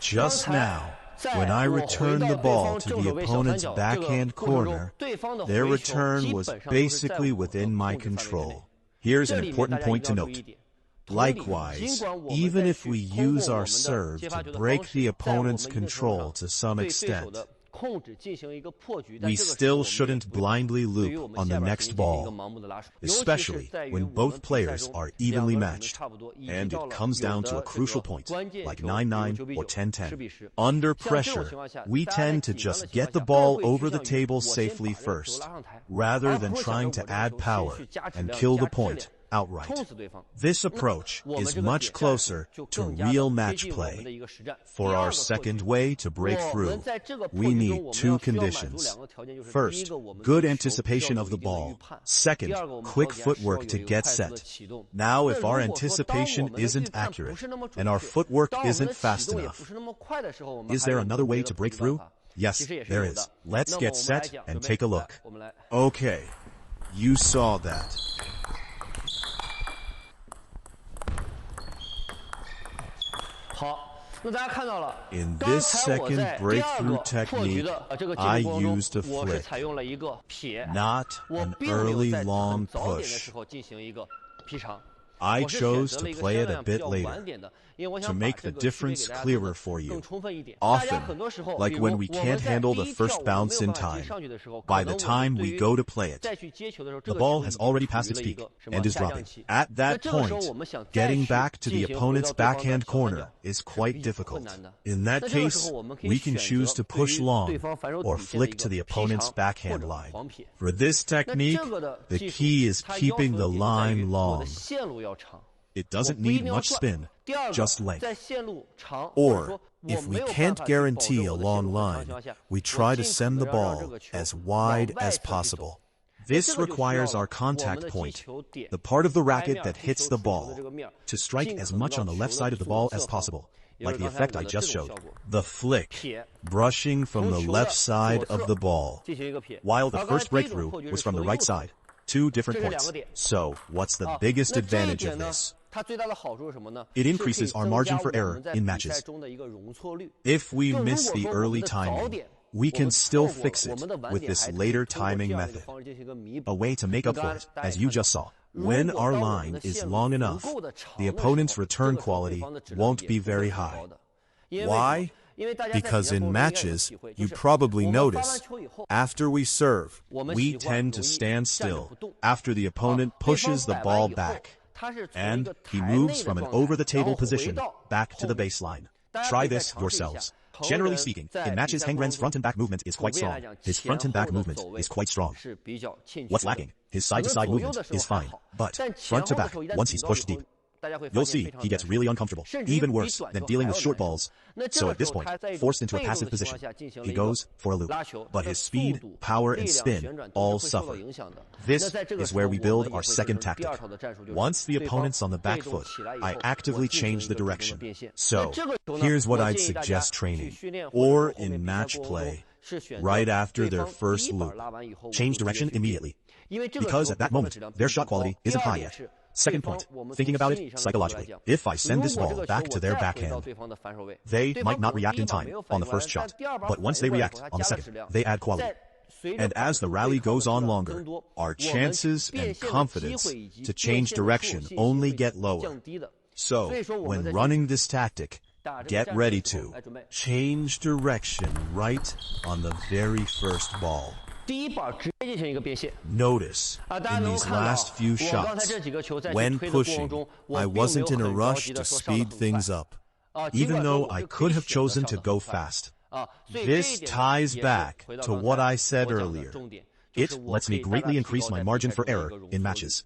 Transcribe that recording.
Just now, when I returned the ball to the opponent's backhand corner, their return was basically within my control. Here's an important point to note. Likewise, even if we use our serve to break the opponent's control to some extent, we still shouldn't blindly loop on the next ball, especially when both players are evenly matched, and it comes down to a crucial point, like 9-9 or 10-10. Under pressure, we tend to just get the ball over the table safely first, rather than trying to add power and kill the point outright. This approach is much closer to real match play. For our second way to break through, we need two conditions. First, good anticipation of the ball. Second, quick footwork to get set. Now, if our anticipation isn't accurate and our footwork isn't fast enough, is there another way to break through? Yes, there is. Let's get set and take a look. Okay, you saw that. In this second breakthrough technique, I used a flick, not an early long push. I chose to play it a bit later, to make the difference clearer for you. Often, like when we can't handle the first bounce in time, by the time we go to play it, the ball has already passed its peak and is dropping. At that point, getting back to the opponent's backhand corner is quite difficult. In that case, we can choose to push long or flick to the opponent's backhand line. For this technique, the key is keeping the line long. It doesn't need much spin, just length. Or, if we can't guarantee a long line, we try to send the ball as wide as possible. This requires our contact point, the part of the racket that hits the ball, to strike as much on the left side of the ball as possible, like the effect I just showed. The flick, brushing from the left side of the ball, while the first breakthrough was from the right side. Two different points. So, what's the biggest advantage of this? It increases our margin for error in matches. If we miss the early timing, we can still fix it with this later timing method. A way to make up for it, as you just saw. When our line is long enough, the opponent's return quality won't be very high. Why? Because in matches, you probably notice, after we serve, we tend to stand still after the opponent pushes the ball back, and he moves from an over-the-table position back to the baseline. Try this yourselves. Generally speaking, in matches, Hangren's front and back movement is quite strong. His front and back movement is quite strong. What's lacking? His side-to-side movement is fine, but front to back, once he's pushed deep, you'll see he gets really uncomfortable, even worse than dealing with short balls. So at this point, forced into a passive position, he goes for a loop. But his speed, power, and spin all suffer. This is where we build our second tactic. Once the opponent's on the back foot, I actively change the direction. So, here's what I'd suggest training, or in match play, right after their first loop. Change direction immediately, because at that moment, their shot quality isn't high yet. Second point, thinking about it psychologically. If I send this ball back to their backhand, they might not react in time on the first shot, but once they react on the second, they add quality. And as the rally goes on longer, our chances and confidence to change direction only get lower. So, when running this tactic, get ready to change direction right on the very first ball. Notice, in these last few shots, when pushing, I wasn't in a rush to speed things up, even though I could have chosen to go fast. This ties back to what I said earlier. It lets me greatly increase my margin for error in matches.